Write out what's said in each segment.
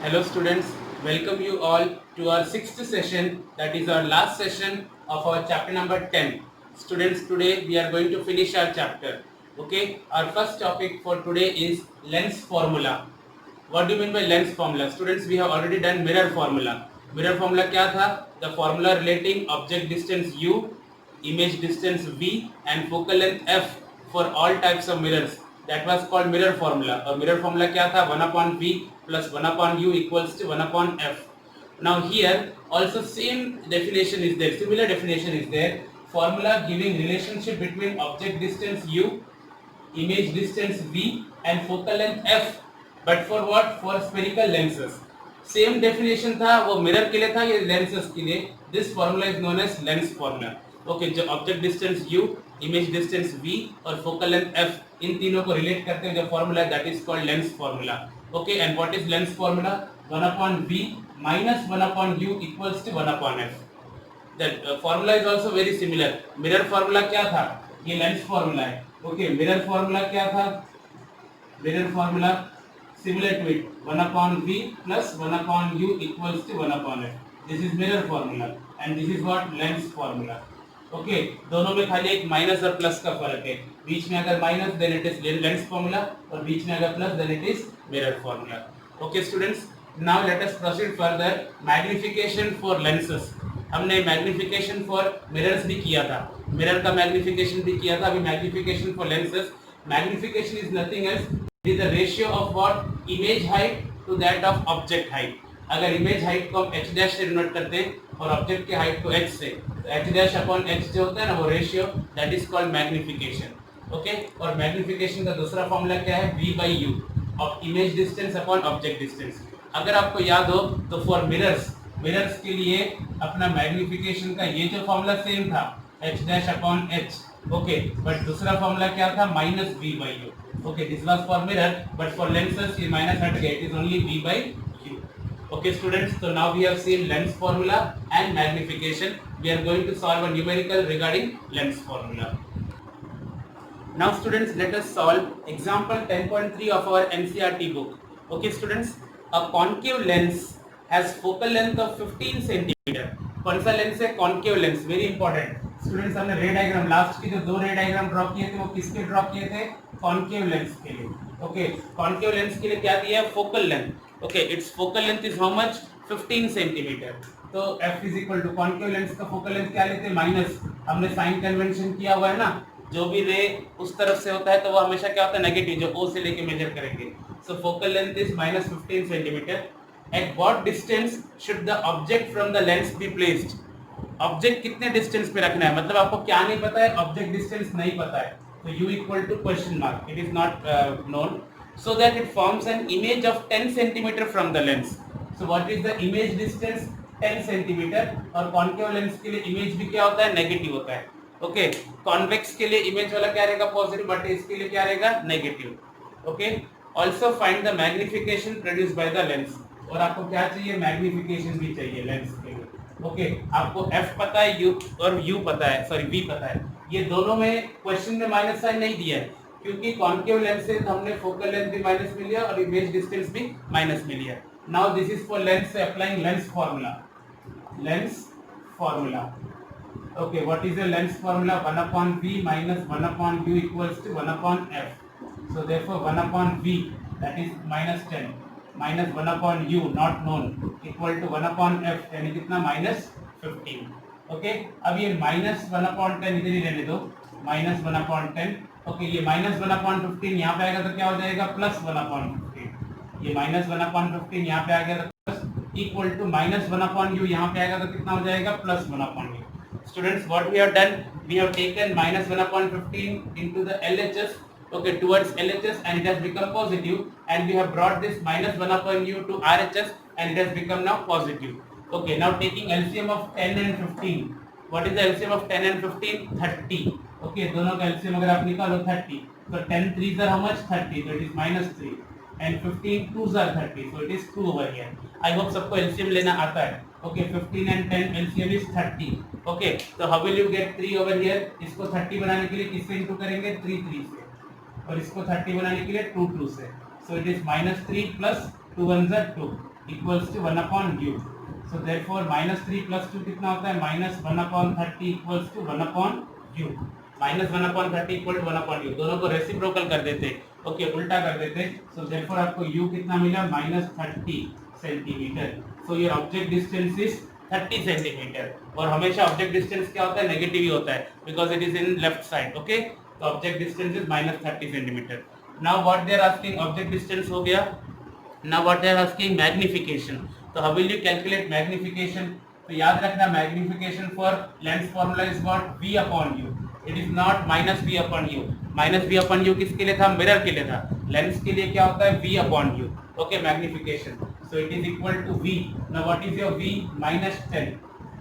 Hello students, welcome you all to our sixth session, that is our last session of our chapter number 10. Students, today we are going to finish our chapter. Okay, our first topic for today is lens formula. What do you mean by lens formula? Students, we have already done mirror formula. Mirror formula क्या था? The formula relating object distance u, image distance v and focal length f for all types of mirrors. That was called mirror formula. और mirror formula क्या था? 1 upon v plus 1 upon u equals to 1 upon f. Now here also same definition is there, similar definition is there. Formula giving relationship between object distance u, image distance v and focal length f. But for what? For spherical lenses. Same definition था, वो mirror के लिए था, ये lenses के लिए. This formula is known as lens formula. Okay, जो object distance u, image distance v और फोकल लेंथ f, इन तीनों को रिलेट करते हुए जो फॉर्मूला है that is called lens formula. Okay, and what is lens formula? 1 upon v minus 1 upon u equals to 1 upon f. That formula is also very similar. Mirror formula क्या था? ये लेंस फॉर्मूला है. Okay, mirror formula क्या था? Mirror formula similar to it, 1 upon v plus 1 upon u equals to 1 upon f. This is mirror formula and this is what lens formula. Okay, दोनों में खाली एक माइनस और plus का फर्क है. बीच में अगर minus then it is lens formula और बीच में अगर plus then it is mirror formula. Okay students, now let us proceed further. Magnification for lenses. हमने मैग्निफिकेशन फॉर मिरर्स भी किया था, मिरर का मैग्निफिकेशन भी किया था. अभी magnification for lenses. Magnification is nothing else, it is the ratio of what? Image height to that of object height. अगर इमेज हाइट को हम h डैश से डिनोट करते हैं और ऑब्जेक्ट की हाइट को h से, तो h डैश अपॉन h जो होता है ना, वो ratio, that is called magnification. Okay, और मैग्निफिकेशन का दूसरा फॉर्मूला क्या है? v by u of image distance upon object distance. अगर आपको याद हो तो फॉर मिरर्स, मिरर्स के लिए अपना मैग्निफिकेशन का ये जो फॉर्मूला सेम था, h dash upon h. Okay, but दूसरा फॉर्मूला क्या था? Minus v by u. Okay, this was for mirror, but for lenses ये minus हट गया. It is only v by u. Okay students, so now we have seen lens formula and magnification. We are going to solve a numerical regarding lens formula. Now students, let us solve example 10.3 of our NCERT book. Okay students, a concave lens has focal length of 15 centimeter. कौन सा lens है? Concave lens. Very important students, हमने रे diagram last की जो दो रे diagram draw किए थे वो किसके ड्रॉ किए थे? कॉन्केव लेंस के लिए. ओके, कॉन्केव लेंस के लिए क्या दिया है? Focal length. Okay, it's focal length is how much? 15 centimetre. तो f is equal to concave lens का फोकल लेंथ क्या लेते हैं? माइनस. हमने साइन कन्वेंशन किया हुआ है ना, जो भी रे उस तरफ से होता है तो वो हमेशा क्या होता है? नेगेटिव, जो o से लेके मेजर करेंगे. So focal length is minus 15 centimetre. At what distance should the object from the lens be placed? Object कितने डिस्टेंस पे रखना है? मतलब आपको क्या नहीं पता है? ऑब्जेक्ट डिस्टेंस नहीं पता है, तो u equal to question mark, it is not known, so that it forms an image of 10 centimetre from the lens. So what is the image distance? 10 centimetre. और कॉन्केव लेंस के लिए image भी क्या होता है? नेगेटिव होता है. Okay, convex के लिए इमेज वाला क्या रहेगा? पॉजिटिव, बट इसके लिए क्या रहेगा? Negative. Okay, also find the magnification produced by the lens. और आपको क्या चाहिए? मैग्निफिकेशन भी चाहिए लेंस के लिए. ओके, आपको f पता है, u और u पता है, सॉरी v पता है. ये दोनों में क्वेश्चन में माइनस साइन नहीं दिया है, क्योंकि कॉन्केव लेंस से हमने फोकल लेंथ भी माइनस में लिया और इमेज डिस्टेंस भी माइनस में लिया. Now this is for Lenz, applying lens formula. Lens formula. Okay, what is the lens formula? 1 upon v minus 1 upon u equals to 1 upon f. So therefore 1 upon v, that is minus 10, minus 1 upon u not known equal to 1 upon f, यानी कितना? Minus 15. Okay, अब ये minus 1 upon 10 इधर ही रहने दो, minus 1 upon 10. Okay, ये minus 1 upon 15 यहाँ पे आएगा तो क्या हो जाएगा? Plus 1 upon 15. ये माइनस 1 upon 15 यहाँ पे आ गया तो plus, equal to minus 1 upon u यहाँ पे आएगा तो कितना हो जाएगा? Plus 1 upon u. Students, what we have done? We have taken minus 1 upon 15 into the LHS, okay, towards LHS, and it has become positive, and we have brought this minus 1 upon u to RHS, and it has become now positive. Okay, now taking LCM of 10 and 15. What is the LCM of 10 and 15? 30. Okay, दोनों का LCM अगर आप निकालो 30, so 10 3s are how much? 30, so it is minus 3, and 15 2s are 30, so it is 2 over here. I hope सबको LCM लेना आता है. Okay, 15 and 10 LCM is 30. Okay, so how will you get 3 over here? इसको 30 बनाने के लिए किससे into करेंगे? 3 3 से, और इसको 30 बनाने के लिए 2 2 से. So it is minus 3 plus 2 1s are 2. Equals to 1/u. So therefore -3 + 2 कितना होता है -1/30 equals to 1/u. -1/30 equal to 1/u. दोनों को रेसिप्रोकल कर देते, ओके उल्टा कर देते. सो देयरफॉर आपको u कितना मिला -30 centimetre. So your object distance is 30 centimetre. और हमेशा ऑब्जेक्ट डिस्टेंस क्या होता है नेगेटिव ही होता है because it is in left side. Okay तो object distance is -30 centimetre. Now what they are asking object distance हो गया. Now what they are asking magnification. तो how will you calculate magnification. तो याद रखना magnification for lens formula is what v/u. It is not -v/u. -v/u किसके लिए था mirror के लिए था. लेंस के लिए क्या होता है v/u. Okay magnification. So it is equal to V. Now what is your V? -10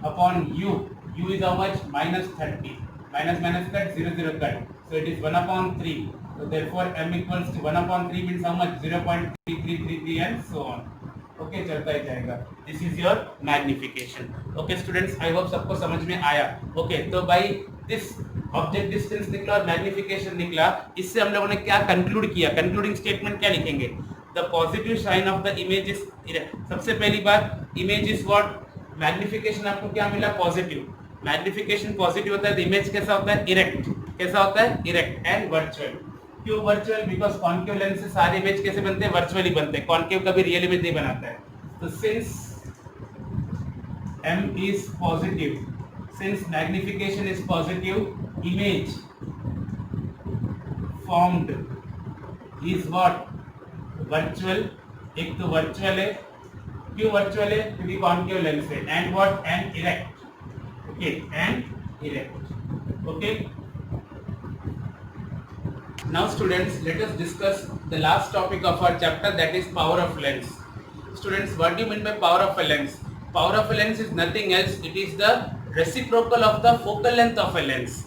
upon U. U is how much? -30. Minus cut, 0 cut. So it is 1/3. So therefore M equals to 1/3 means how much? 0.3333 and so on. Okay, चलता ही जाएगा. This is your magnification. Okay students, I hope सबको समझ में आया. Okay, तो भाई this object distance निकला और मैग्निफिकेशन निकला. इससे हम लोगों ने क्या कंक्लूड किया. कंक्लूडिंग स्टेटमेंट क्या लिखेंगे. The positive sign of the image is सबसे पहली बात इमेज इज व्हाट. मैग्निफिकेशन आपको क्या मिला पॉजिटिव. मैग्निफिकेशन पॉजिटिव होता है तो इमेज कैसा होता है इरेक्ट. कैसा होता है इरेक्ट एंड वर्चुअल. क्यों वर्चुअल बिकॉज कॉन्केव लेंस से सारे इमेज कैसे बनते हैं वर्चुअली बनते हैं. कॉन्केव कभी रियल इमेज नहीं बनाता है. तो since m is positive, since magnification is positive, image formed is what virtual. एक तो वर्चुअल है. क्यों वर्चुअल है क्योंकि कॉन्केव लेंस है. And what and erect. Okay and erect. Okay now students let us discuss the last topic of our chapter that is power of lens. Students what do you mean by power of a lens. Power of a lens is nothing else. It is the reciprocal of the focal length of a lens.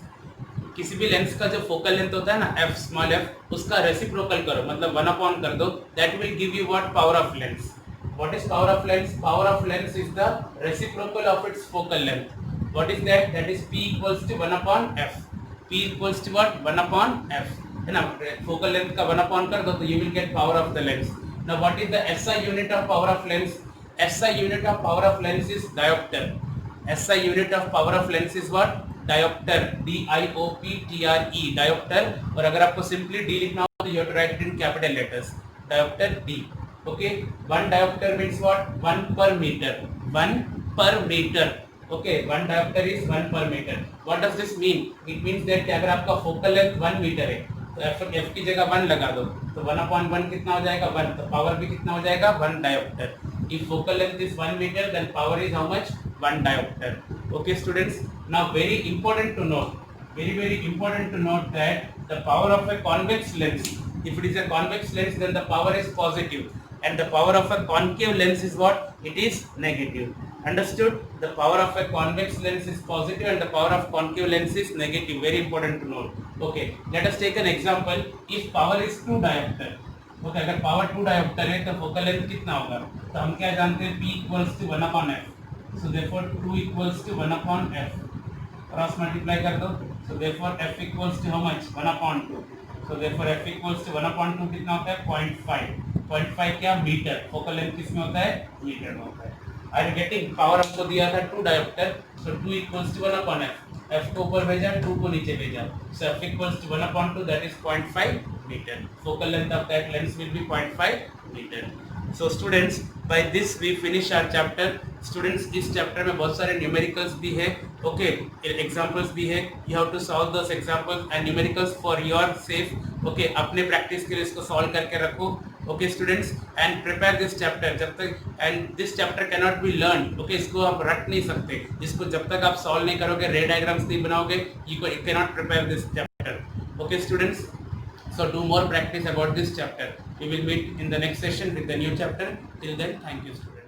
किसी भी lens का जो focal length होता है ना f small f उसका reciprocal करो मतलब 1/, कर दो. That will give you what power of lens. What is power of lens. Power of lens is the reciprocal of its focal length. What is that. That is p equals to 1/f. p equals to what 1/f है ना. Focal length का 1/, कर दो तो you will get power of the lens. Now what is the SI unit of power of lens. SI unit of power of lens is dioptre. SI unit of power of lens is what dioptre. DIOPTRE dioptre. और अगर आपको simply D लिखना हो तो you have to write in capital letters dioptre D. Okay 1 dioptre means what 1 per metre. 1 per metre. Okay 1 dioptre is 1 per metre. What does this mean. It means that कि अगर आपका focal length 1 metre है तो f की जगह 1 लगा दो तो 1/1 कितना हो जाएगा 1. तो पावर भी कितना हो जाएगा 1 dioptre. If focal length is 1 meter, then power is how much 1 diopter. Okay students, now very important to note that the power of a convex lens, if it is a convex lens then the power is positive and the power of a concave lens is what, it is negative. Understood. The power of a convex lens is positive and the power of concave lens is negative. Very important to note. Okay, let us take an example. If power is 2 diopter, okay अगर power 2 dioptre है तो focal length कितना होगा. तो हम क्या जानते हैं p equals to 1/f. So therefore 2 equals to 1/f. Cross multiply कर दो. So therefore f equals to how much 1/2. So therefore f equals to 1/2 कितना होता है 0.5. 0.5 क्या मीटर. फोकल लेंथ किसमें होता है मीटर में होता है. Are you getting. पावर हमको दिया था 2 dioptre. So 2 equals to 1/f. f को ऊपर भेजा 2 को नीचे भेजा. So f equals to 1/2 that is 0.5 meter. Focal length of that lens will be 0.5 meter. So students, by this we finish our chapter. Students, इस chapter में बहुत सारे numericals भी है. Okay, examples भी है. You have to solve those examples and numericals for your safe. Okay, अपने practice के लिए इसको solve करके रखो. Okay students, and prepare this chapter. जब तक and this chapter cannot be learned. Okay, इसको आप रट नहीं सकते. इसको जब तक आप solve नहीं करोगे, ray diagrams नहीं बनाओगे, you cannot prepare this chapter. Okay students. So do more practice about this chapter. We will meet in the next session with the new chapter. Till then, thank you students.